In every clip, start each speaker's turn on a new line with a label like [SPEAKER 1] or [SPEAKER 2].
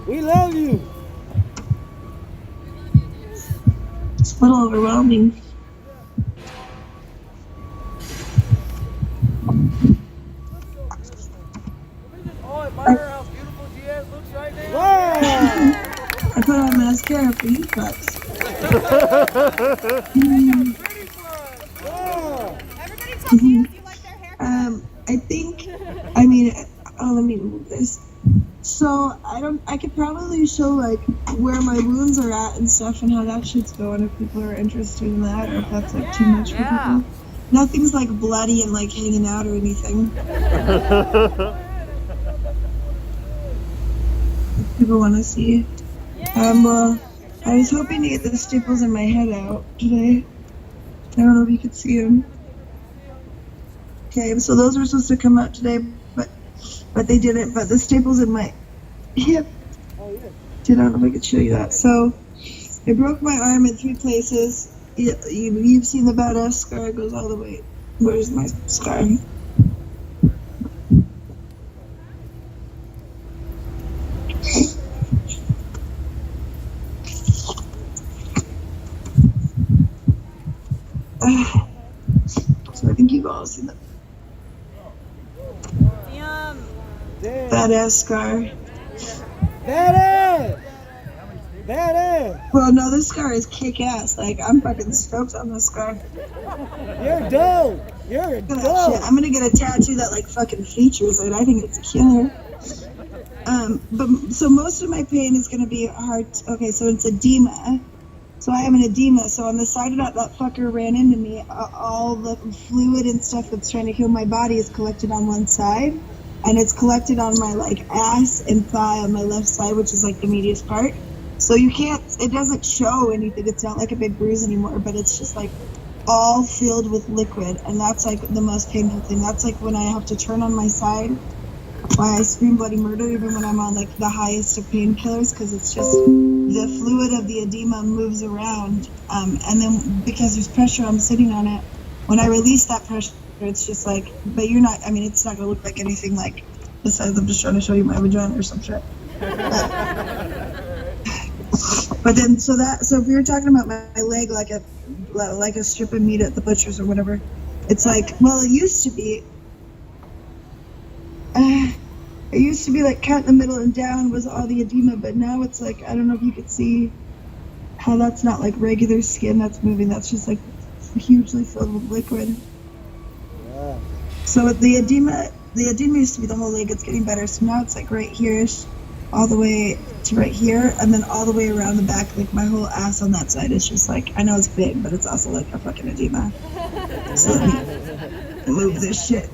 [SPEAKER 1] We love you.
[SPEAKER 2] It's a little overwhelming.
[SPEAKER 1] Oh, admire how beautiful GS looks right now. Wow.
[SPEAKER 2] I put on mascara for you fucks.
[SPEAKER 1] Wow.
[SPEAKER 3] Everybody tell me if you like their haircut.
[SPEAKER 2] I think, I mean, oh, let me move this. So I could probably show like where my wounds are at and stuff and how that shit's going if people are interested in that or if that's like too much for people. Nothing's like bloody and like hanging out or anything. If people want to see. Well, I was hoping to get the staples in my head out today. I don't know if you could see them. Okay, so those were supposed to come out today, but they didn't. But the staples in my hip. I don't know if I could show you that. So I broke my arm in 3 places. You've seen the badass scar. It goes all the way. Where's my scar? So I think you've all seen that. Badass scar.
[SPEAKER 1] Badass. Badass.
[SPEAKER 2] Well, no, this scar is kick-ass. Like, I'm fucking stoked on this scar.
[SPEAKER 1] You're dope. You're
[SPEAKER 2] Look at that
[SPEAKER 1] dope.
[SPEAKER 2] shit. I'm gonna get a tattoo that like fucking features it. I think it's killer. But so most of my pain is gonna be heart. Okay, so it's edema. So I have an edema. So on the side of that fucker ran into me. All the fluid and stuff that's trying to heal my body is collected on one side, and it's collected on my like ass and thigh on my left side, which is like the meatiest part. So you can't. It doesn't show anything. It's not like a big bruise anymore, but it's just like all filled with liquid, and that's like the most painful thing. That's like when I have to turn on my side, why I scream bloody murder even when I'm on like the highest of painkillers, because it's just the fluid of the edema moves around, and then because there's pressure, I'm sitting on it. When I release that pressure, it's just like, but you're not, I mean, it's not gonna look like anything like besides I'm just trying to show you my vagina or some shit. But then, so if you're talking about my leg like a strip of meat at the butcher's or whatever, it's like, well, it used to be like cut in the middle and down was all the edema, but now it's like, I don't know if you could see how that's not like regular skin that's moving, that's just like hugely filled with liquid. Yeah. So the edema used to be the whole leg. It's getting better, so now it's like right here-ish, all the way to right here, and then all the way around the back. Like my whole ass on that side is just like, I know it's big, but it's also like a fucking edema. So let me move this shit.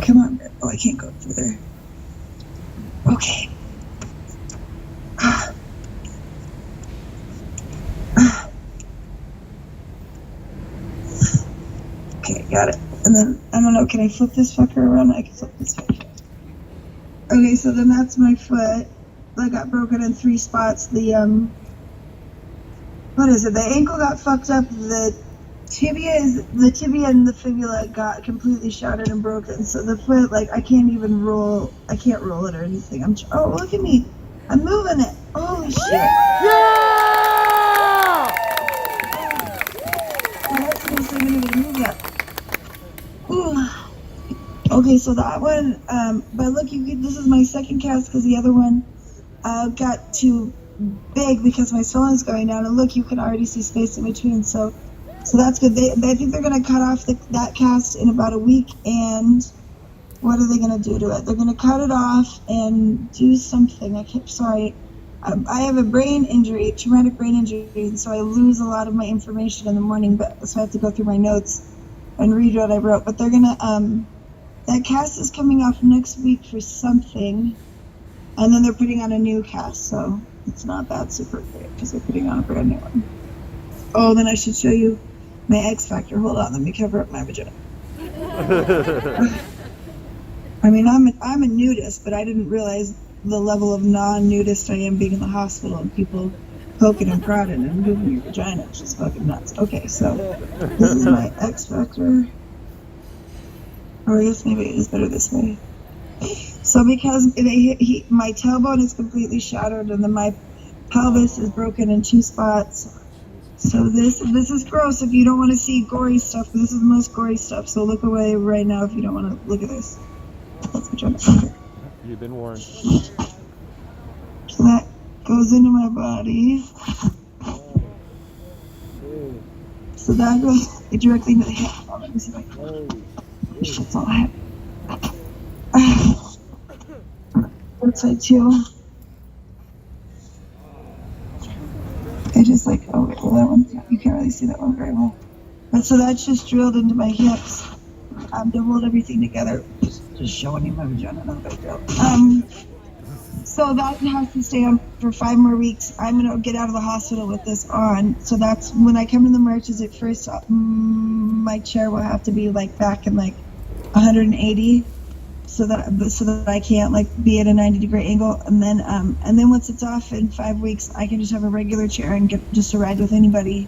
[SPEAKER 2] Come on. Oh, I can't go through there. Okay. Okay, got it. And then, I don't know, can I flip this fucker around? I can flip this fucker. Okay, so then that's my foot. That got broken in 3 spots. The, what is it? The ankle got fucked up. The tibia and the fibula got completely shattered and broken. So the foot, like, I can't even roll. I can't roll it or anything. Oh, look at me. I'm moving it. Holy shit.
[SPEAKER 1] Yeah!
[SPEAKER 2] That's most I'm gonna move that. Ooh. Okay, so that one, but look, this is my second cast because the other one got too big because my swelling's going down, and look, you can already see space in between, so that's good. I think they're going to cut off that cast in about a week, and what are they going to do to it? They're going to cut it off and do something. I have a brain injury, traumatic brain injury, and so I lose a lot of my information in the morning, so I have to go through my notes and read what I wrote, but they're going to, that cast is coming off next week for something, and then they're putting on a new cast, so it's not that super great because they're putting on a brand new one. Oh, then I should show you my X Factor. Hold on, let me cover up my vagina. I mean, I'm a nudist, but I didn't realize the level of non-nudist I am being in the hospital and people poking and prodding and moving your vagina. It's just fucking nuts. Okay, so this is my X Factor. Or I guess maybe it is better this way. So because my tailbone is completely shattered and then my pelvis is broken in 2 spots. So this is gross if you don't want to see gory stuff, but this is the most gory stuff. So look away right now if you don't want to look at this. That's vagina. Okay.
[SPEAKER 4] You've been warned.
[SPEAKER 2] So that goes into my body. So that goes directly into the hip. Oh, let me see if I can. Shit's all hip. That side too. I just like, oh, well, that one, you can't really see that one very well. But so that's just drilled into my hips. To hold everything together. Just showing you my vagina, not a big deal. So that has to stay on for 5 more weeks. I'm gonna get out of the hospital with this on. So that's when I come in the marches at first. My chair will have to be like back in like 180, so that I can't like be at a 90-degree angle. And then once it's off in 5 weeks, I can just have a regular chair and get just a ride with anybody,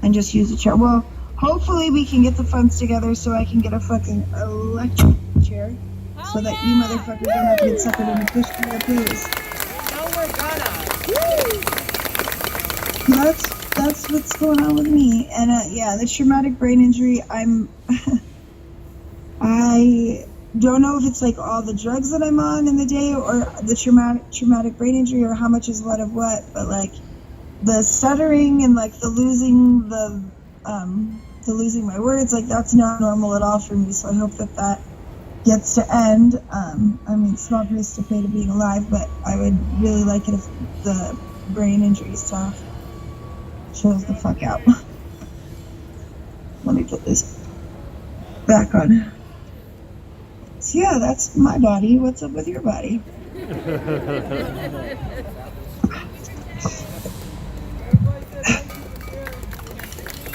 [SPEAKER 2] and just use the chair. Well, hopefully we can get the funds together so I can get a fucking electric chair. So that you motherfuckers don't have to get suckered into push to your place.
[SPEAKER 1] No, we're gonna.
[SPEAKER 2] That's what's going on with me. And yeah, the traumatic brain injury, I don't know if it's like all the drugs that I'm on in the day or the traumatic brain injury or how much is what of what, but like the stuttering and like the losing my words, like that's not normal at all for me. So I hope that gets to end. I mean, it's not price to pay to being alive, but I would really like it if the brain injury stuff shows the fuck out. Let me put this back on. So yeah, that's my body. What's up with your body?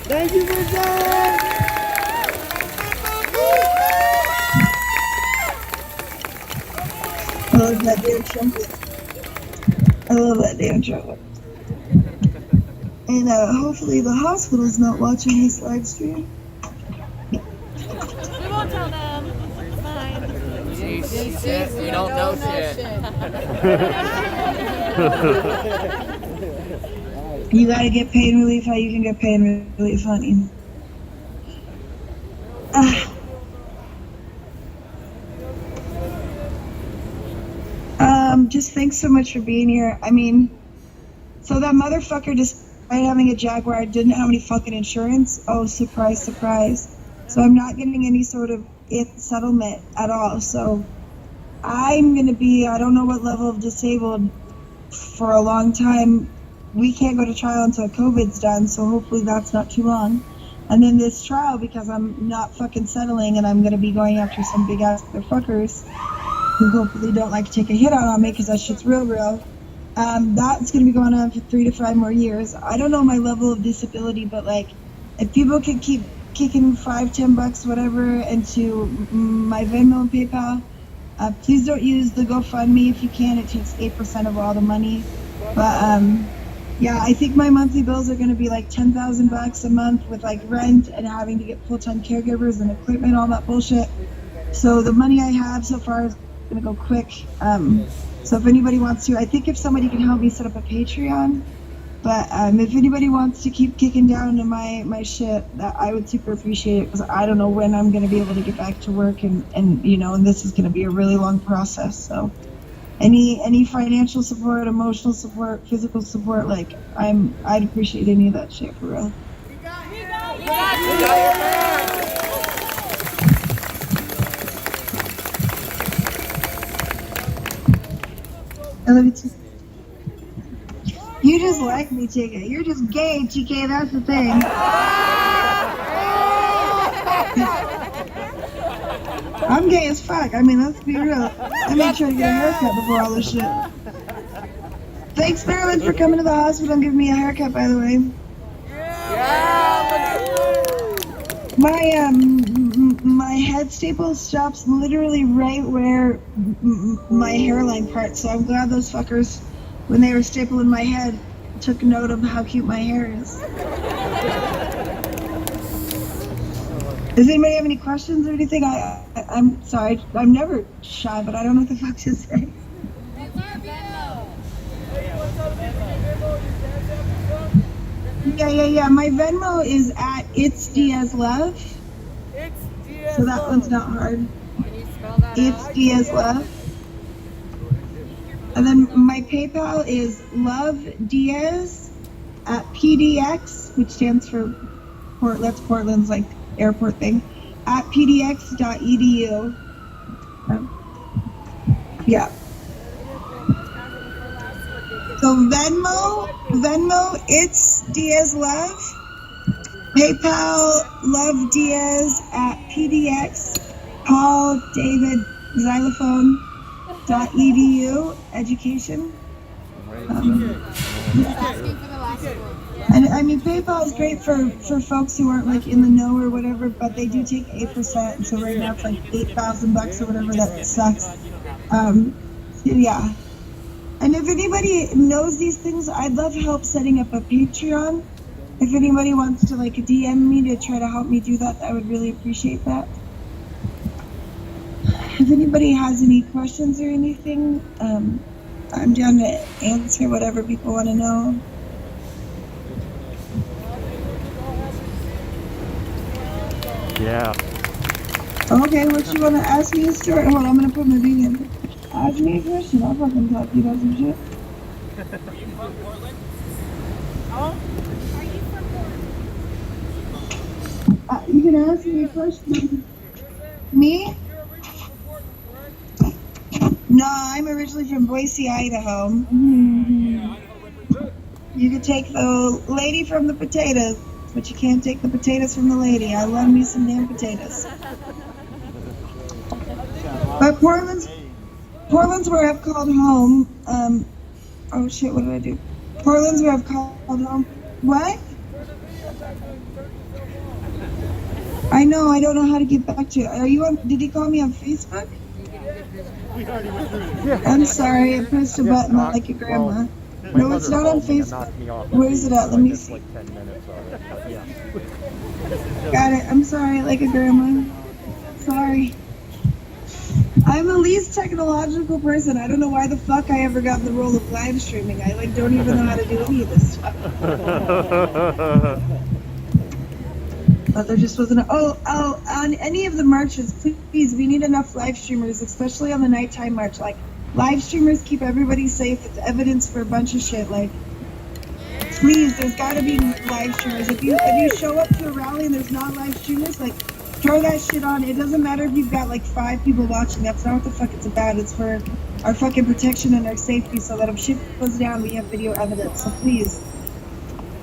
[SPEAKER 1] Thank you for that.
[SPEAKER 2] I love that damn trumpet. I love that damn trumpet. And hopefully the hospital's not watching this live stream.
[SPEAKER 3] We won't tell them. It's fine.
[SPEAKER 1] Shit, we don't know shit.
[SPEAKER 2] You gotta get pain relief how you can get pain relief, honey. Just thanks so much for being here. I mean, so that motherfucker, despite having a Jaguar, didn't have any fucking insurance. Oh, surprise, surprise. So I'm not getting any sort of settlement at all. So I'm gonna be, I don't know what level of disabled for a long time. We can't go to trial until COVID's done, so hopefully that's not too long. And then this trial, because I'm not fucking settling and I'm gonna be going after some big ass motherfuckers who hopefully don't like to take a hit out on me because that shit's real. That's going to be going on for 3 to 5 more years. I don't know my level of disability, but like if people could keep kicking $5-10 whatever into my Venmo and PayPal, please don't use the GoFundMe if you can. It takes 8% of all the money. But yeah, I think my monthly bills are going to be like $10,000 a month with like rent and having to get full-time caregivers and equipment, all that bullshit. So the money I have so far is going to go quick. So if anybody wants to, I think if somebody can help me set up a Patreon, but if anybody wants to keep kicking down to my shit, that I would super appreciate it, because I don't know when I'm going to be able to get back to work, and you know, and this is going to be a really long process. So any financial support, emotional support, physical support, like I'd appreciate any of that shit for real.
[SPEAKER 3] We got you.
[SPEAKER 2] I love you too. You just like me, TK. You're just gay, TK. That's the thing. I'm gay as fuck. I mean, let's be real. I made sure to get a haircut before all this shit. Thanks, Marilyn, for coming to the hospital and giving me a haircut, by the way. My head staple stops literally right where my hairline part, so I'm glad those fuckers, when they were stapling my head, took note of how cute my hair is. Does anybody have any questions or anything? I'm sorry, I'm never shy, but I don't know what the fuck to say. Yeah. My Venmo is at It's Diaz Love.
[SPEAKER 1] It's Diaz
[SPEAKER 2] So that
[SPEAKER 1] Love.
[SPEAKER 2] one's not hard.
[SPEAKER 3] Can you spell that
[SPEAKER 2] It's
[SPEAKER 3] out?
[SPEAKER 2] Diaz Love. And then my PayPal is lovediaz at PDX, which stands for that's Portland's like airport thing, at pdx.edu. Yeah. So Venmo, it's Diaz Love. PayPal, Love Diaz at PDX, Paul David Xylophone.edu, education.
[SPEAKER 3] Asking for the last one.
[SPEAKER 2] And I mean, PayPal is great for folks who aren't like in the know or whatever, but they do take 8%. So right now it's like $8,000 or whatever. That sucks. Yeah. And if anybody knows these things, I'd love help setting up a Patreon. If anybody wants to like DM me to try to help me do that, I would really appreciate that. If anybody has any questions or anything, I'm down to answer whatever people want to know.
[SPEAKER 4] Yeah.
[SPEAKER 2] Okay, what you want to ask me, Stuart? Hold on, I'm going to put my thing in. Ask me a question. I'll fucking talk to you about some shit.
[SPEAKER 1] Are you from Portland? Oh?
[SPEAKER 3] Are you from Portland?
[SPEAKER 2] You can ask me a question. Me?
[SPEAKER 1] You're originally from Portland, correct?
[SPEAKER 2] No, I'm originally from Boise, Idaho.
[SPEAKER 1] Yeah, Idaho represent.
[SPEAKER 2] You can take the lady from the potatoes, but you can't take the potatoes from the lady. I love me some damn potatoes. But Portland's where I've called home. Oh shit, what did I do? Portland's where I've called home. What? I know, I don't know how to get back to it. Are you on, did he call me on Facebook?
[SPEAKER 4] We already went through this.
[SPEAKER 2] I'm sorry, I pressed a button like your grandma. No, it's not on Facebook. Where is it at? Let me see.
[SPEAKER 4] Like 10 minutes already. Yeah.
[SPEAKER 2] Got it. I'm sorry, like a grandma. Sorry. I'm the least technological person. I don't know why the fuck I ever got the role of live streaming. I like don't even know how to do any of this stuff. But there just wasn't on any of the marches, please, we need enough live streamers, especially on the nighttime march. Like, live streamers keep everybody safe. It's evidence for a bunch of shit. Like, please, there's gotta be live streamers. If you show up to a rally and there's not live streamers, like, throw that shit on. It doesn't matter if you've got like 5 people watching. That's not what the fuck it's about. It's for our fucking protection and our safety, so that if shit goes down, we have video evidence. So please,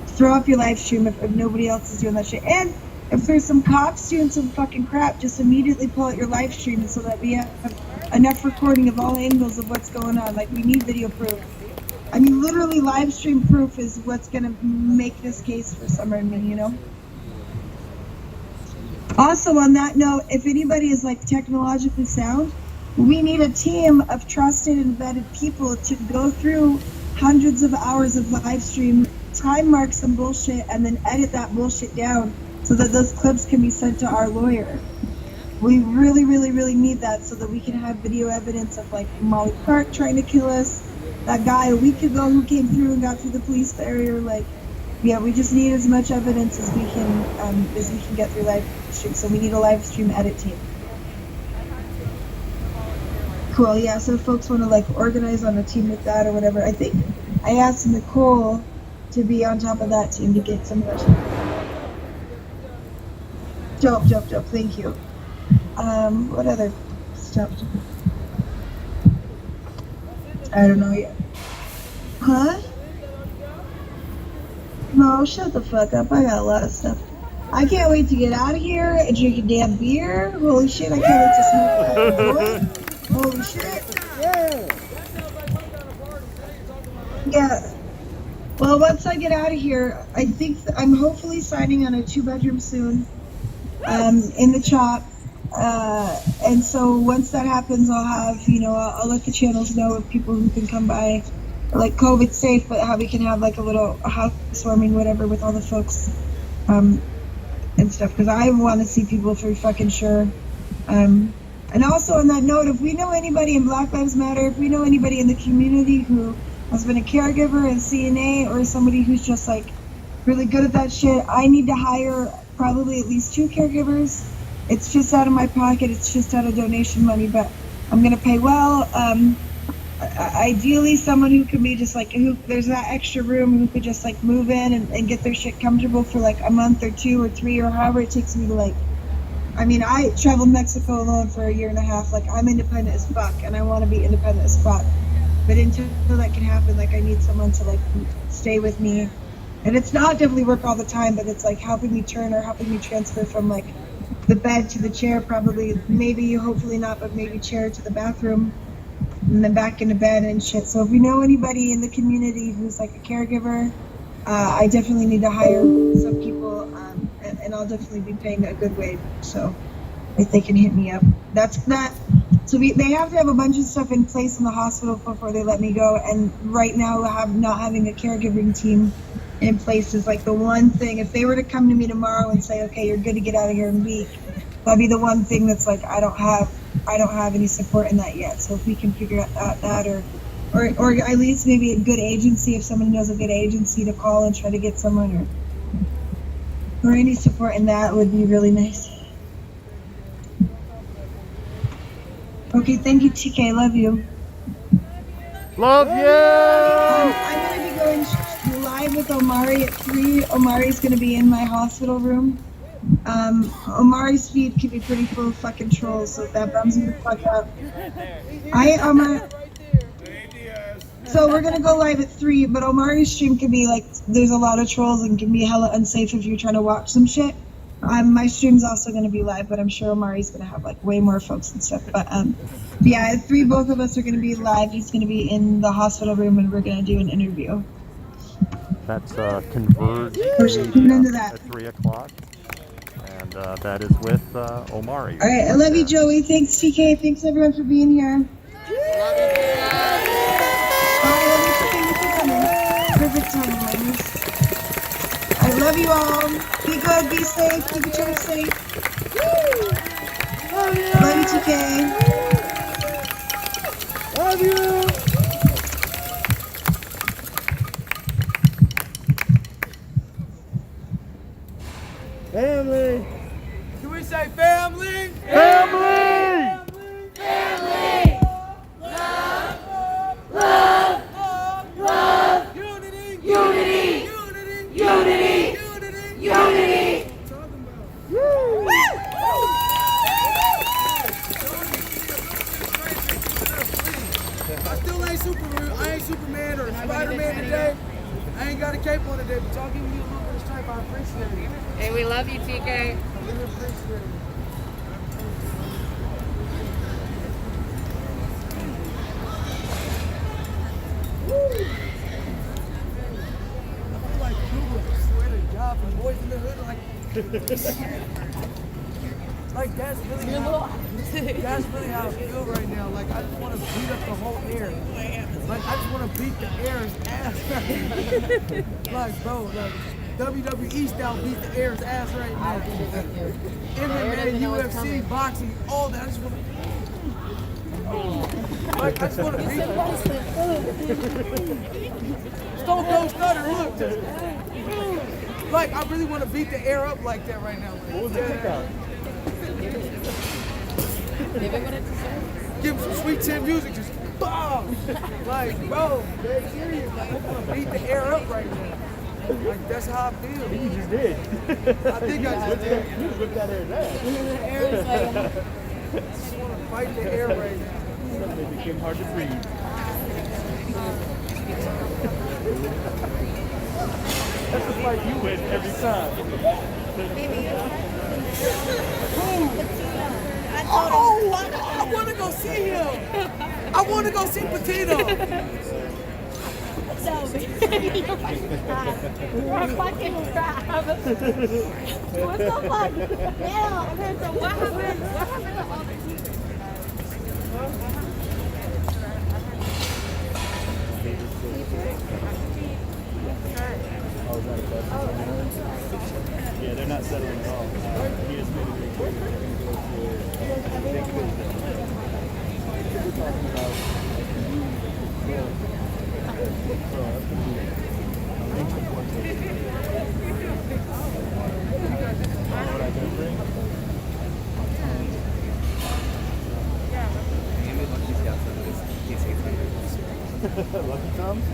[SPEAKER 2] throw up your live stream if nobody else is doing that shit. And if there's some cops doing some fucking crap, just immediately pull out your live stream so that we have enough recording of all angles of what's going on. Like, we need video proof. I mean, literally live stream proof is what's gonna make this case for Summer and me, you know? Also, on that note, if anybody is like technologically sound, we need a team of trusted and vetted people to go through hundreds of hours of live stream, time mark some bullshit, and then edit that bullshit down so that those clips can be sent to our lawyer. We really, really, really need that so that we can have video evidence of like Molly Park trying to kill us, that guy a week ago who came through and got through the police barrier. Like, yeah, we just need as much evidence as we can get through live stream. So we need a live stream edit team. Cool. Yeah. So if folks want to like organize on a team with that or whatever, I think I asked Nicole to be on top of that team to get some questions. Dope. Thank you. What other stuff? I don't know yet. Huh? No, shut the fuck up. I got a lot of stuff. I can't wait to get out of here and drink a damn beer. Holy shit, I can't wait to smoke a joint. Holy shit. Yeah. Well, once I get out of here, I think I'm hopefully signing on a 2-bedroom soon. In the chop. And so once that happens, I'll have, I'll let the channels know of people who can come by like COVID safe, but how we can have like a little housewarming, whatever, with all the folks, and stuff. Because I want to see people for fucking sure. And also on that note, if we know anybody in Black Lives Matter, if we know anybody in the community who has been a caregiver, a CNA, or somebody who's just like really good at that shit, I need to hire probably at least 2 caregivers. It's just out of my pocket. It's just out of donation money, but I'm gonna pay well. Ideally, someone who can be just like, who there's that extra room, who could just like move in and get their shit comfortable for like a month or 2 or 3 or however it takes me to like. I mean, I traveled Mexico alone for a year and a half. Like, I'm independent as fuck, and I want to be independent as fuck. But until that can happen, like, I need someone to like stay with me. And it's not definitely work all the time, but it's like helping me turn or helping me transfer from like the bed to the chair, probably, maybe, hopefully not, but maybe chair to the bathroom, and then back into bed and shit. So if you know anybody in the community who's like a caregiver, I definitely need to hire some people, and I'll definitely be paying a good wage. So if they can hit me up, that's that. So they have to have a bunch of stuff in place in the hospital before they let me go. And right now, not having a caregiving team in place is like the one thing. If they were to come to me tomorrow and say, okay, you're good to get out of here in a week, that'd be the one thing that's like, I don't have any support in that yet. So if we can figure out that, or at least maybe a good agency, if someone knows a good agency to call and try to get someone, or any support in that would be really nice. Okay, thank you, TK. Love you.
[SPEAKER 4] Love you!
[SPEAKER 2] I'm going to be going live with Omari at 3. Omari's going to be in my hospital room. Omari's feed can be pretty full of fucking trolls, so that bums me the fuck out. So we're going to go live at 3, but Omari's stream can be like, there's a lot of trolls and can be hella unsafe if you're trying to watch some shit. My stream's also going to be live, but I'm sure Omari's going to have like way more folks and stuff. But yeah, at 3, both of us are going to be live. He's going to be in the hospital room, and we're going to do an interview.
[SPEAKER 4] That's Converge
[SPEAKER 2] at
[SPEAKER 4] 3 o'clock. And that is with Omari.
[SPEAKER 2] All right, I love you, Joey. Thanks, TK. Thanks, everyone, for being here. Perfect timing, ladies. I love you all. Be good, be safe, keep each other safe. Love you, TK.
[SPEAKER 1] Love you. Family. Can we say family?
[SPEAKER 4] Family!
[SPEAKER 3] Family! Love! Love! Love!
[SPEAKER 1] Unity!
[SPEAKER 3] Unity!
[SPEAKER 1] Unity!
[SPEAKER 3] Unity!
[SPEAKER 1] Unity!
[SPEAKER 3] Unity!
[SPEAKER 1] I still ain't Superman. I ain't Superman or Spider-Man today. I ain't got a cape on today, but y'all give me a little bit of strength. I appreciate it.
[SPEAKER 3] Hey, we love you, TK.
[SPEAKER 1] I really appreciate it. I feel like Cuba, I swear to God, from Boys in the Hood, like that's really how I feel right now. Like I just want to beat up the whole air. Like I just want to beat the air's ass. Like bro, like WWE style beat the air's ass right now. MMA, UFC, boxing, all that. I just want to. Like I just want to beat. Stone Cold Stunner, look. Like I really want to beat the air up like that right now. What was the kickout? Give him some Sweet 10 music, just BOOM! Like, bro, very serious. Like, I want to beat the air up right now. Like, that's how I feel.
[SPEAKER 4] You just did.
[SPEAKER 1] I think I just did.
[SPEAKER 4] You just whipped that air ass.
[SPEAKER 1] I just want to fight the air right now.
[SPEAKER 4] It became hard to breathe. That's just like you win every time.
[SPEAKER 1] Oh, I want to go see him. I want to go see Patino.
[SPEAKER 3] You're fucking crap. What the fuck? Yeah, okay, so what happened? What happened to all the
[SPEAKER 4] Lucky Tom's?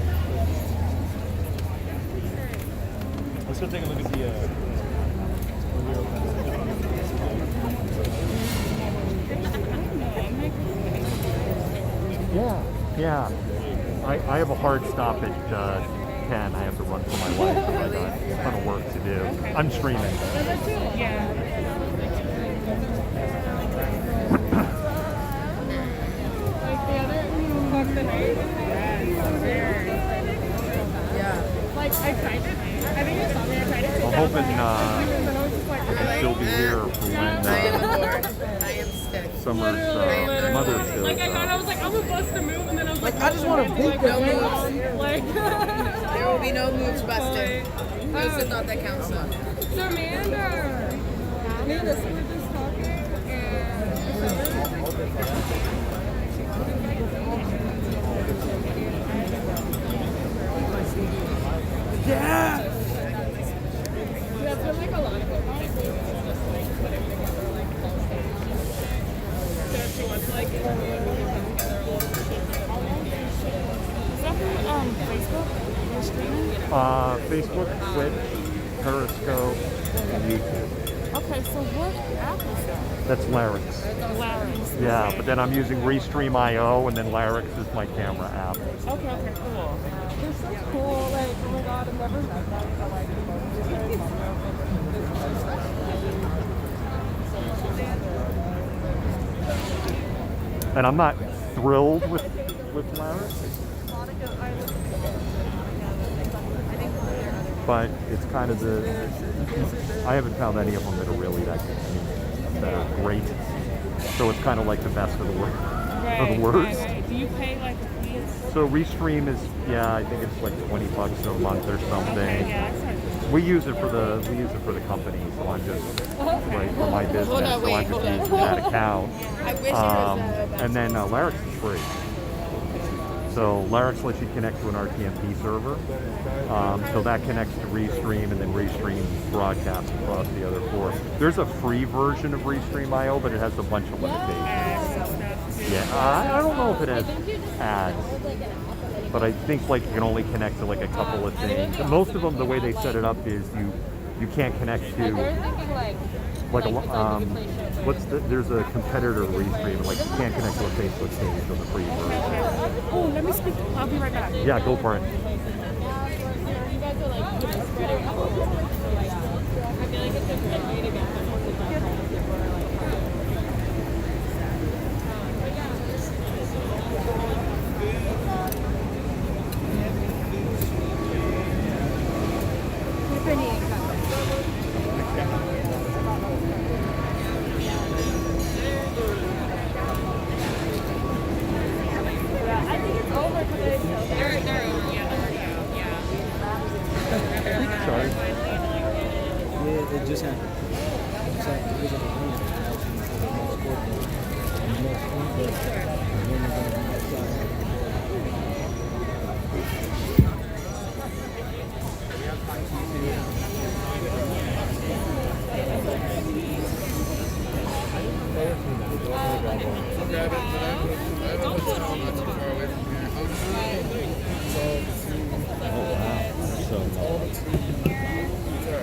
[SPEAKER 4] Let's go take a look at the yeah. I have a hard stop at 10. I have to run for my life. I got a ton of work to do. I'm streaming.
[SPEAKER 3] Yeah. Like the other fuck the night. Yeah. Like I tried it. I think you saw me. I tried it.
[SPEAKER 4] I'm hoping I can still be here for when
[SPEAKER 5] I am sick.
[SPEAKER 4] Summer's mother shows
[SPEAKER 3] Like I thought I
[SPEAKER 4] up.
[SPEAKER 3] was like, I'm a bust a move, and then I was like,
[SPEAKER 1] I just want to beat the air.
[SPEAKER 3] like.
[SPEAKER 5] There will be no moves busted. Those is not that counts.
[SPEAKER 3] So Amanda, we were just talking,
[SPEAKER 1] Yeah.
[SPEAKER 3] that's been like a lot of it. So if she wants to like get together a little Is that from Facebook? You're streaming?
[SPEAKER 4] Facebook, Twitch, Periscope, and YouTube.
[SPEAKER 3] Okay, so what app is that?
[SPEAKER 4] That's Larynx.
[SPEAKER 3] Larynx.
[SPEAKER 4] Yeah, but then I'm using Restream.io, and then Larynx is my camera app.
[SPEAKER 3] Okay, cool. They're so cool. Like, oh my god, I've never met them. I like
[SPEAKER 4] And I'm not thrilled with Larynx, but it's kind of I haven't found any of them that are really that great. So it's kind of like the best of the worst.
[SPEAKER 3] Right. Do you pay like a fee?
[SPEAKER 4] So Restream is, I think it's like $20 a month or something.
[SPEAKER 3] Okay, yeah, that's not
[SPEAKER 4] We use it for the company, so I'm just right for my business.
[SPEAKER 5] Hold on,
[SPEAKER 4] so I'm
[SPEAKER 5] wait,
[SPEAKER 4] just
[SPEAKER 5] hold
[SPEAKER 4] using
[SPEAKER 5] on.
[SPEAKER 4] that account.
[SPEAKER 5] I wish it was
[SPEAKER 4] And then Larynx is free. So Larynx lets you connect to an RTMP server. So that connects to Restream, and then Restream broadcasts across the other four. There's a free version of Restream.io, but it has a bunch of limitations. Yeah, I don't know if it has ads, but I think like you can only connect to like a couple of things. And most of them, the way they set it up is you can't connect to like there's a competitor Restream, like you can't connect to a Facebook page on the free version.
[SPEAKER 3] Oh, let me speak. I'll be right back.
[SPEAKER 4] Yeah, go for it.
[SPEAKER 3] You guys are like spreading out. I feel like it's a good way to get them. I think it's over because they're
[SPEAKER 4] Sorry.
[SPEAKER 6] Yeah, it just happened. It was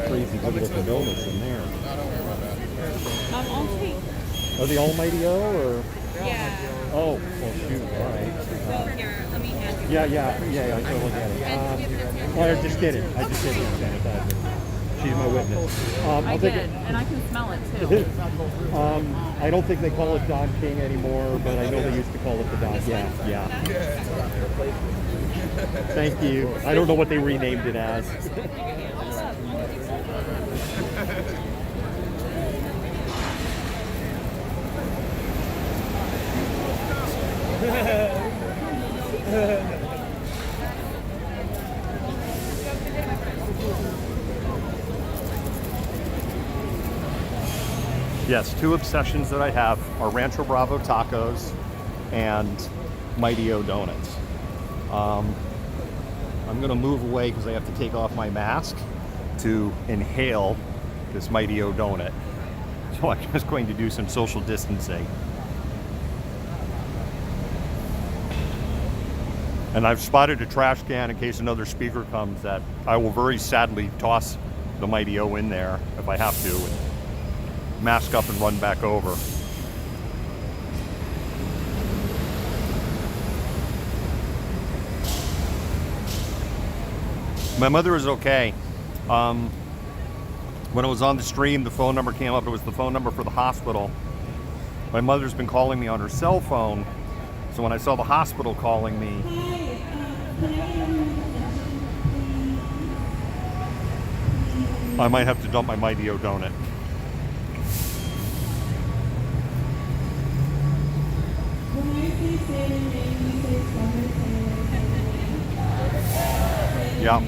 [SPEAKER 4] Crazy good looking donuts in there.
[SPEAKER 3] on tape.
[SPEAKER 4] Are they Almighty O or?
[SPEAKER 3] Yeah.
[SPEAKER 4] Oh, well shoot, all right.
[SPEAKER 3] Here, let me hand you.
[SPEAKER 4] Yeah, I can look at it. I just did it. She's my witness. I'll take it.
[SPEAKER 3] And I can smell it too.
[SPEAKER 4] I don't think they call it Don King anymore, but I know they used to call it the Don. Yeah. Thank you. I don't know what they renamed it as. Yes, two obsessions that I have are Rancho Bravo tacos and Mighty O donuts. I'm gonna move away because I have to take off my mask to inhale this Mighty O donut. So I'm just going to do some social distancing. And I've spotted a trash can in case another speaker comes that I will very sadly toss the Mighty O in there if I have to, and mask up and run back over. My mother is okay. When I was on the stream, the phone number came up. It was the phone number for the hospital. My mother's been calling me on her cell phone. So when I saw the hospital calling me, I might have to dump my Mighty O donut. Yeah.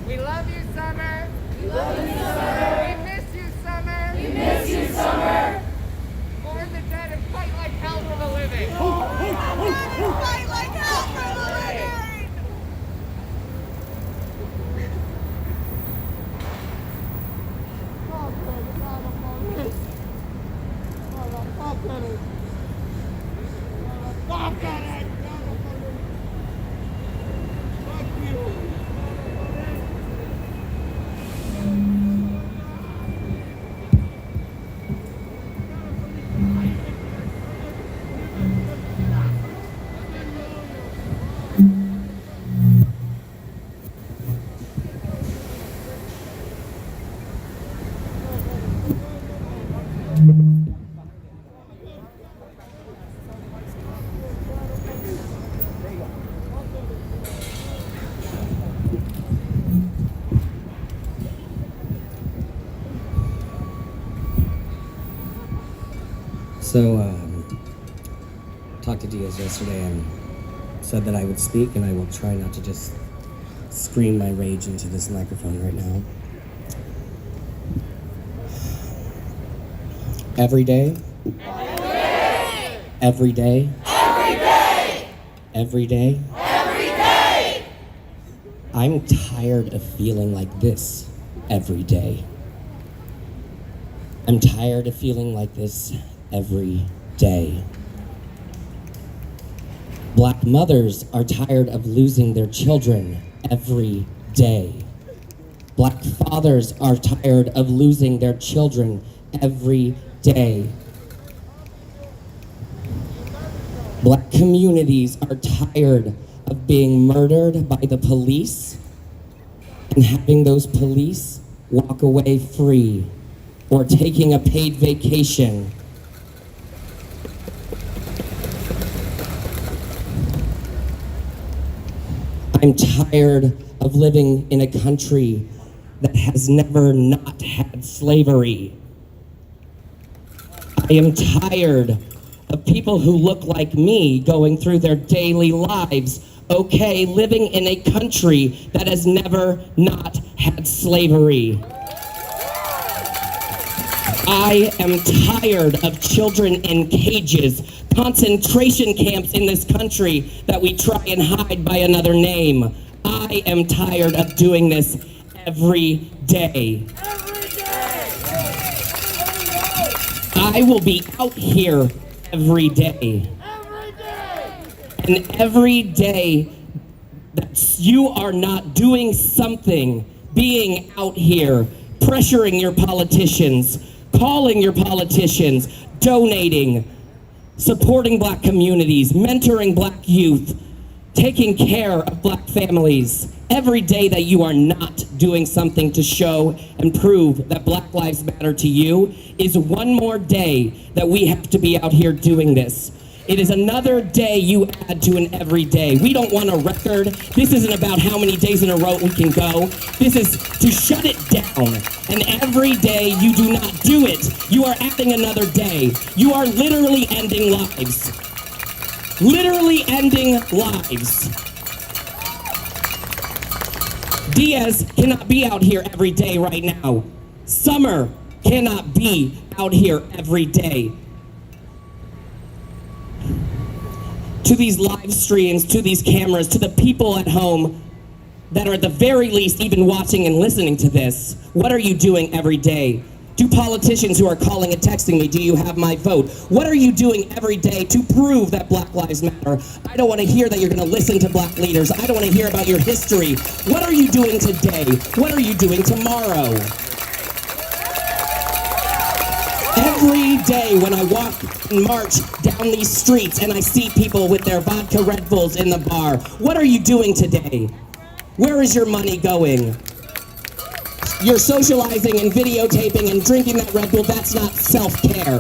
[SPEAKER 7] We love you, Summer. We love you, Summer. We miss you, Summer. We miss you, Summer. Mourn the dead and fight like hell for the living. Fight like hell for the living.
[SPEAKER 8] So, talked to Diaz yesterday and said that I would speak, and I will try not to just scream my rage into this microphone right now. Every day. Every day. Every day. Every day. Every day. I'm tired of feeling like this every day. I'm tired of feeling like this every day. Black mothers are tired of losing their children every day. Black fathers are tired of losing their children every day. Black communities are tired of being murdered by the police and having those police walk away free or taking a paid vacation. I'm tired of living in a country that has never not had slavery. I am tired of people who look like me going through their daily lives, okay, living in a country that has never not had slavery. I am tired of children in cages, concentration camps in this country that we try and hide by another name. I am tired of doing this every day. I will be out here every day. And every day that you are not doing something, being out here, pressuring your politicians, calling your politicians, donating, supporting Black communities, mentoring Black youth, taking care of Black families. Every day that you are not doing something to show and prove that Black lives matter to you is one more day that we have to be out here doing this. It is another day you add to an everyday. We don't want a record. This isn't about how many days in a row we can go. This is to shut it down. And every day you do not do it, you are adding another day. You are literally ending lives. Literally ending lives. Diaz cannot be out here every day right now. Summer cannot be out here every day. To these live streams, to these cameras, to the people at home that are at the very least even watching and listening to this, what are you doing every day? To politicians who are calling and texting me, do you have my vote? What are you doing every day to prove that Black Lives Matter? I don't want to hear that you're going to listen to black leaders. I don't want to hear about your history. What are you doing today? What are you doing tomorrow? Every day when I walk and march down these streets and I see people with their vodka Red Bulls in the bar, what are you doing today? Where is your money going? You're socializing and videotaping and drinking that Red Bull. That's not self-care.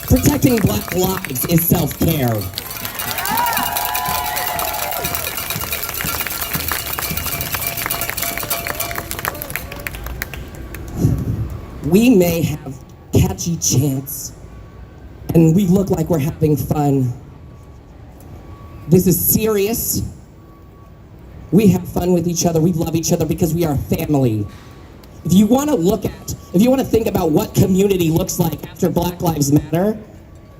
[SPEAKER 8] Protecting black lives is self-care. We may have catchy chants and we look like we're having fun. This is serious. We have fun with each other. We love each other because we are family. If you want to think about what community looks like after Black Lives Matter,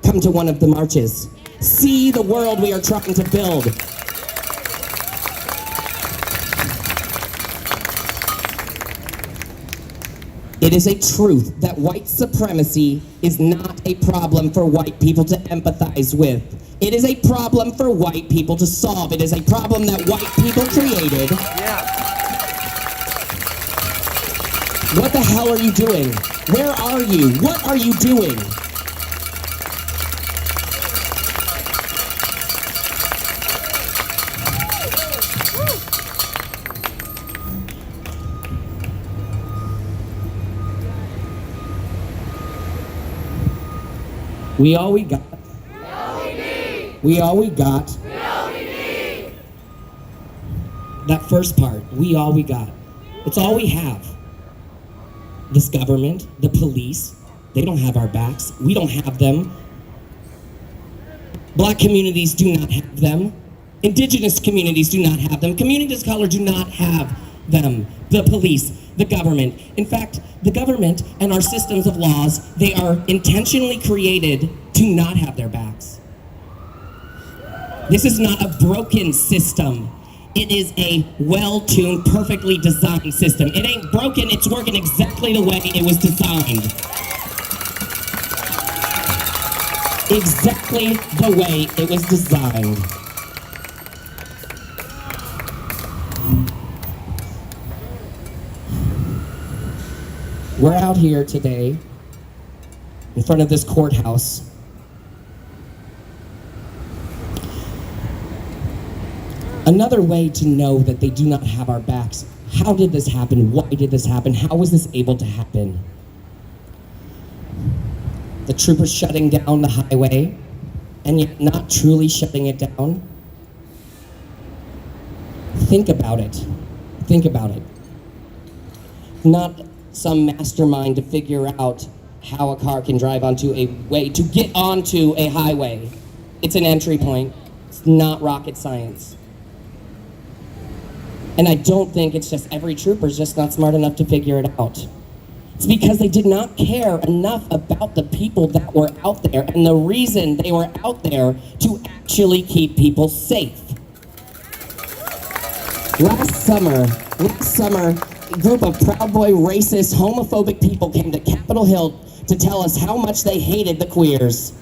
[SPEAKER 8] come to one of the marches. See the world we are trying to build. It is a truth that white supremacy is not a problem for white people to empathize with. It is a problem for white people to solve. It is a problem that white people created. What the hell are you doing? Where are you? What are you doing? We all we got. We all we need. We all we got. We all we need. That first part, we all we got. It's all we have. This government, the police, they don't have our backs. We don't have them. Black communities do not have them. Indigenous communities do not have them. Communities of color do not have them. The police, the government. In fact, the government and our systems of laws, they are intentionally created to not have their backs. This is not a broken system. It is a well-tuned, perfectly designed system. It ain't broken, it's working exactly the way it was designed. Exactly the way it was designed. We're out here today in front of this courthouse. Another way to know that they do not have our backs. How did this happen? Why did this happen? How was this able to happen? The troopers shutting down the highway and yet not truly shutting it down. Think about it. Think about it. Not some mastermind to figure out how a car can drive onto a way, to get onto a highway. It's an entry point. It's not rocket science. And I don't think it's just every trooper's just not smart enough to figure it out. It's because they did not care enough about the people that were out there and the reason they were out there to actually keep people safe. Last summer, a group of Proud Boy racist, homophobic people came to Capitol Hill to tell us how much they hated the queers.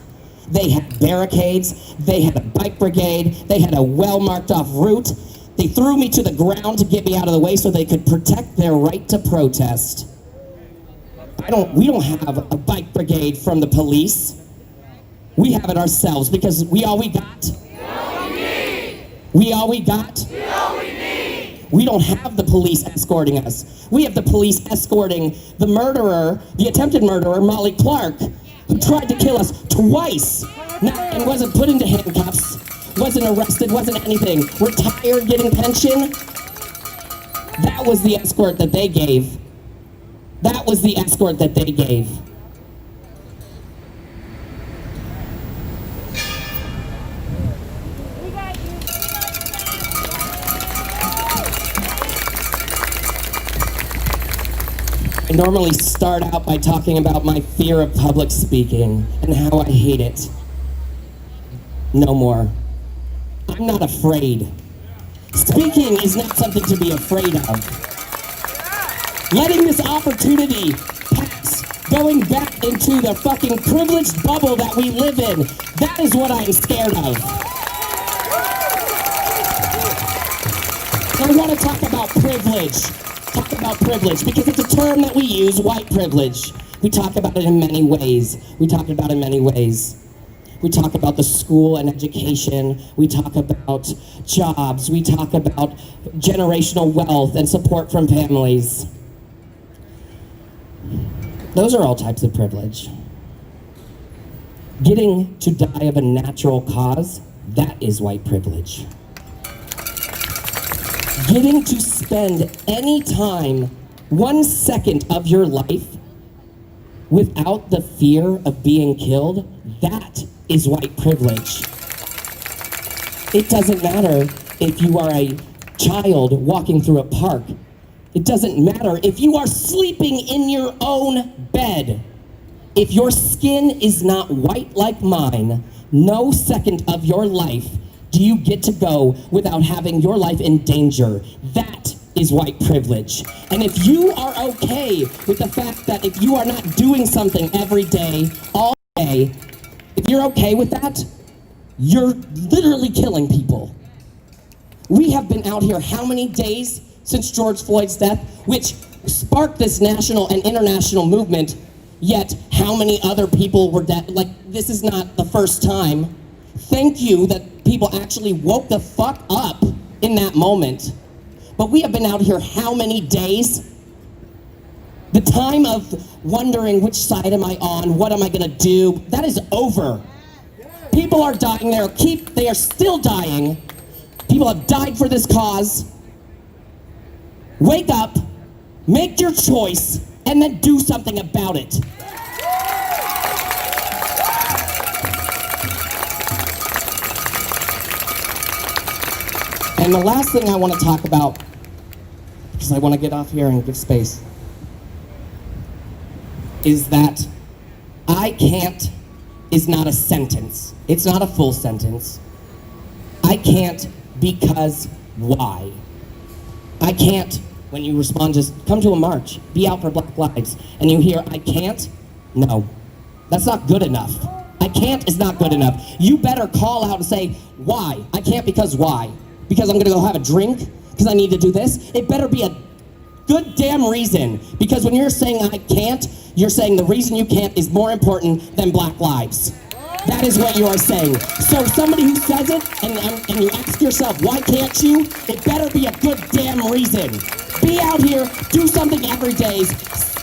[SPEAKER 8] They had barricades, they had a bike brigade, they had a well-marked off route. They threw me to the ground to get me out of the way so they could protect their right to protest. We don't have a bike brigade from the police. We have it ourselves because we all we got. We all we got. We don't have the police escorting us. We have the police escorting the murderer, the attempted murderer, Molly Clark, who tried to kill us twice and wasn't put into handcuffs. Wasn't arrested, wasn't anything. Retired, getting pension. That was the escort that they gave. That was the escort that they gave. I normally start out by talking about my fear of public speaking and how I hate it. No more. I'm not afraid. Speaking is not something to be afraid of. Letting this opportunity pass going back into the fucking privileged bubble that we live in. That is what I am scared of. I want to talk about privilege. Talk about privilege, because it's a term that we use, white privilege. We talk about it in many ways. We talk about it in many ways. We talk about the school and education. We talk about jobs. We talk about generational wealth and support from families. Those are all types of privilege. Getting to die of a natural cause, that is white privilege. Getting to spend any time, 1 second of your life, without the fear of being killed, that is white privilege. It doesn't matter if you are a child walking through a park. It doesn't matter if you are sleeping in your own bed. If your skin is not white like mine, no second of your life do you get to go without having your life in danger. That is white privilege. And if you are okay with the fact that if you are not doing something every day, all day, if you're okay with that, you're literally killing people. We have been out here how many days since George Floyd's death, which sparked this national and international movement, yet how many other people were dead? Like, this is not the first time. Thank you that people actually woke the fuck up in that moment. But we have been out here how many days? The time of wondering which side am I on, what am I gonna do, that is over. People are dying, they are still dying. People have died for this cause. Wake up, make your choice, and then do something about it. And the last thing I want to talk about, because I want to get off here and give space, is that I can't is not a sentence. It's not a full sentence. I can't because why? I can't, when you respond, just come to a march, be out for Black Lives, and you hear, I can't? No, that's not good enough. I can't is not good enough. You better call out and say, why? I can't because why? Because I'm gonna go have a drink? Because I need to do this? It better be a good damn reason. Because when you're saying I can't, you're saying the reason you can't is more important than Black lives. That is what you are saying. So somebody who says it, and you ask yourself, why can't you? It better be a good damn reason. Be out here, do something every day.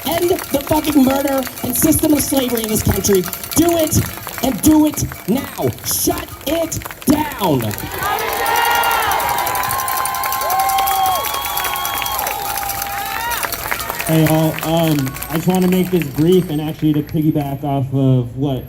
[SPEAKER 8] End the fucking murder and system of slavery in this country. Do it, and do it now. Shut it down.
[SPEAKER 9] Hey all, I just want to make this brief and actually to piggyback off of what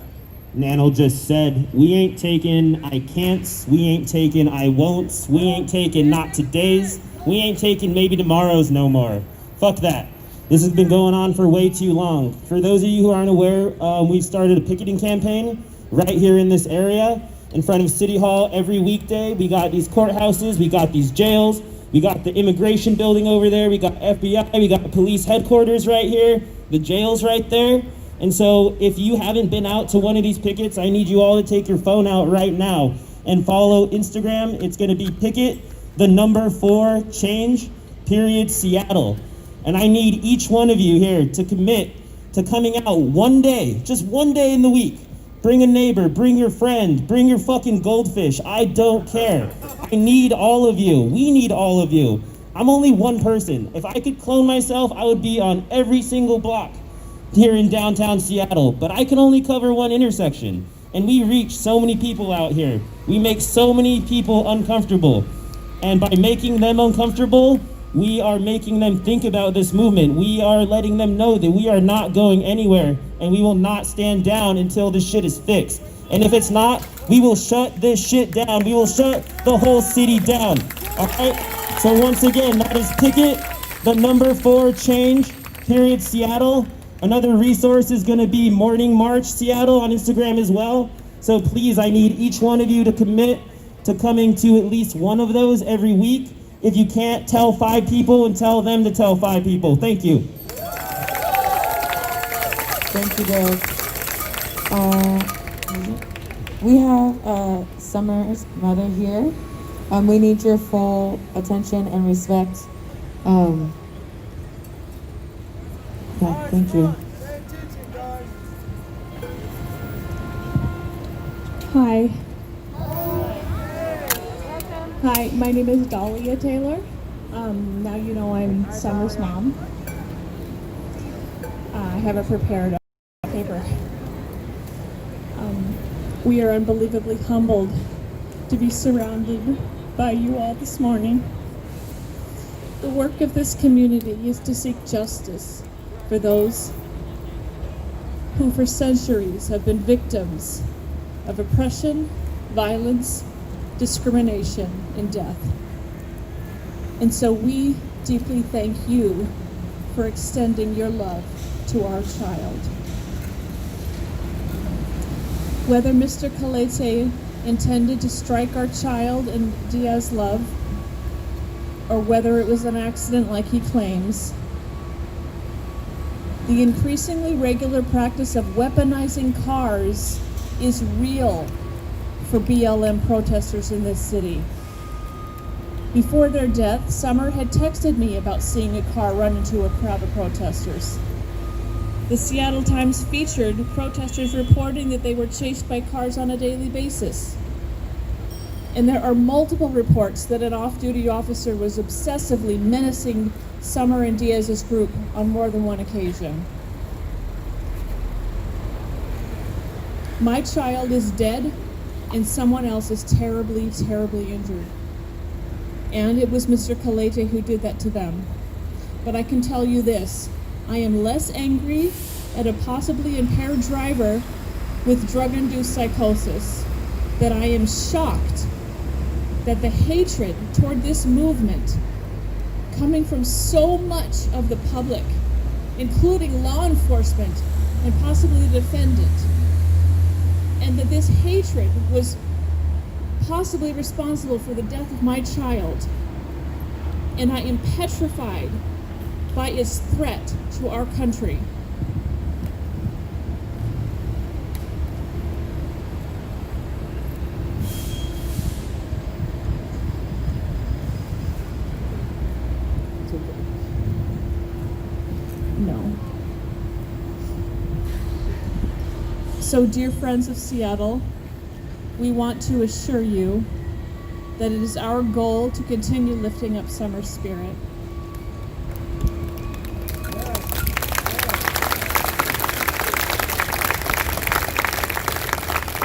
[SPEAKER 9] Nano just said. We ain't taking I can'ts, we ain't taking I won'ts, we ain't taking not today's, we ain't taking maybe tomorrow's no more. Fuck that. This has been going on for way too long. For those of you who aren't aware, we've started a picketing campaign right here in this area in front of City Hall every weekday. We got these courthouses, we got these jails, we got the immigration building over there, we got FBI, we got the police headquarters right here, the jails right there. And so if you haven't been out to one of these pickets, I need you all to take your phone out right now and follow Instagram. It's gonna be picket, the number 4 change, period, Seattle. And I need each one of you here to commit to coming out one day, just one day in the week. Bring a neighbor, bring your friend, bring your fucking goldfish. I don't care. I need all of you. We need all of you. I'm only one person. If I could clone myself, I would be on every single block here in downtown Seattle. But I can only cover one intersection. And we reach so many people out here. We make so many people uncomfortable. And by making them uncomfortable, we are making them think about this movement. We are letting them know that we are not going anywhere and we will not stand down until this shit is fixed. And if it's not, we will shut this shit down. We will shut the whole city down. All right? So once again, that is picket, the number 4 change, period, Seattle. Another resource is gonna be Morning March Seattle on Instagram as well. So please, I need each one of you to commit to coming to at least one of those every week. If you can't, tell 5 people and tell them to tell 5 people. Thank you.
[SPEAKER 10] Thank you, Dad. We have Summer's mother here. We need your full attention and respect. Yeah, thank you.
[SPEAKER 1] Pay attention, guys.
[SPEAKER 11] Hi. Hi, my name is Dahlia Taylor. Now you know I'm Summer's mom. I have a prepared paper. We are unbelievably humbled to be surrounded by you all this morning. The work of this community is to seek justice for those who for centuries have been victims of oppression, violence, discrimination, and death. And so we deeply thank you for extending your love to our child. Whether Mr. Kalete intended to strike our child in Diaz's love, or whether it was an accident like he claims, the increasingly regular practice of weaponizing cars is real for BLM protesters in this city. Before their death, Summer had texted me about seeing a car run into a crowd of protesters. The Seattle Times featured protesters reporting that they were chased by cars on a daily basis. And there are multiple reports that an off-duty officer was obsessively menacing Summer and Diaz's group on more than one occasion. My child is dead, and someone else is terribly, terribly injured. And it was Mr. Kalete who did that to them. But I can tell you this, I am less angry at a possibly impaired driver with drug-induced psychosis than I am shocked that the hatred toward this movement coming from so much of the public, including law enforcement and possibly the defendant, and that this hatred was possibly responsible for the death of my child. And I am petrified by its threat to our country. No. So, dear friends of Seattle, we want to assure you that it is our goal to continue lifting up Summer's spirit.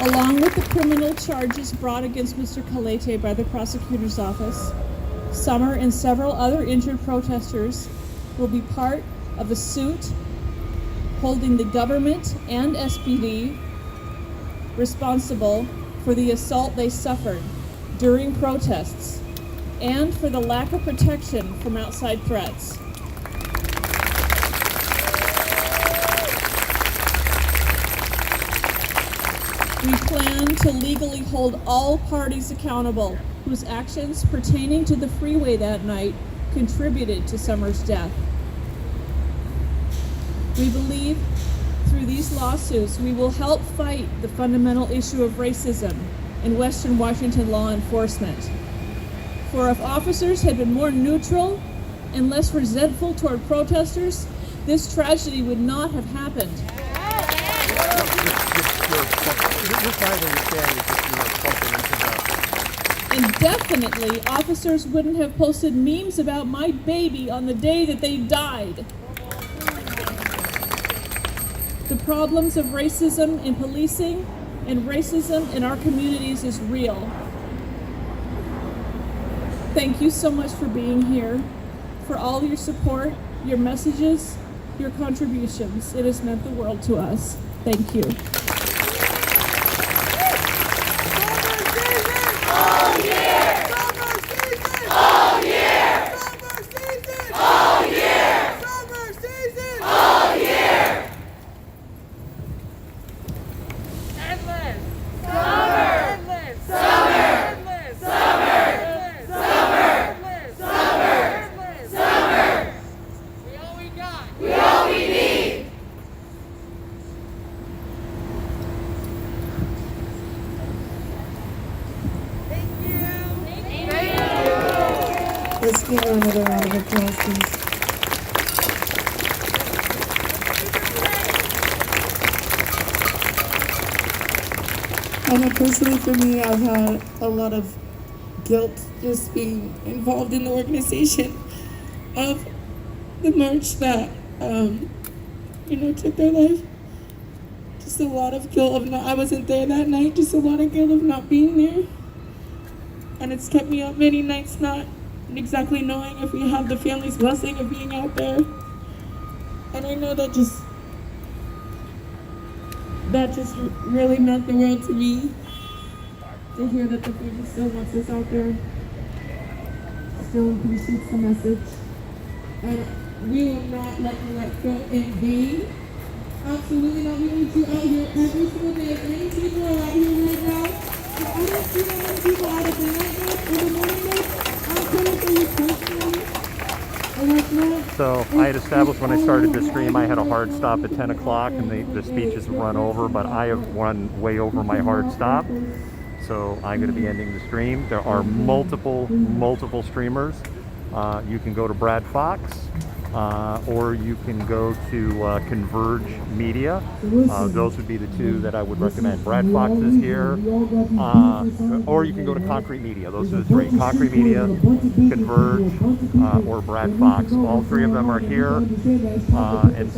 [SPEAKER 11] Along with the criminal charges brought against Mr. Kalete by the prosecutor's office, Summer and several other injured protesters will be part of a suit holding the government and SPD responsible for the assault they suffered during protests and for the lack of protection from outside threats. We plan to legally hold all parties accountable whose actions pertaining to the freeway that night contributed to Summer's death. We believe through these lawsuits we will help fight the fundamental issue of racism in Western Washington law enforcement. For if officers had been more neutral and less resentful toward protesters, this tragedy would not have happened. And definitely, officers wouldn't have posted memes about my baby on the day that they died. The problems of racism in policing and racism in our communities is real. Thank you so much for being here, for all your support, your messages, your contributions. It has meant the world to us. Thank you.
[SPEAKER 10] Let's give her another round of applause, please. I know personally for me, I've had a lot of guilt just being involved in the organization of the march that, took their life. Just a lot of guilt of I wasn't there that night, just a lot of guilt of not being there. And it's kept me up many nights not exactly knowing if we have the family's blessing of being out there. And I know that just really meant the world to me, to hear that the family still wants us out there, still appreciates the message. And we will not let you let go in vain. Absolutely not. We need you out here every single day. Many people are out here right now. If I don't see that many people out at the night march or the morning march, I'm coming for you personally.
[SPEAKER 4] So I had established when I started this stream, I had a hard stop at 10 o'clock and the speeches have run over, but I have run way over my hard stop. So I'm going to be ending the stream. There are multiple streamers. You can go to Brad Fox, or you can go to Converge Media. Those would be the two that I would recommend. Brad Fox is here, or you can go to Concrete Media. Those are the three: Concrete Media, Converge, or Brad Fox. All three of them are here, and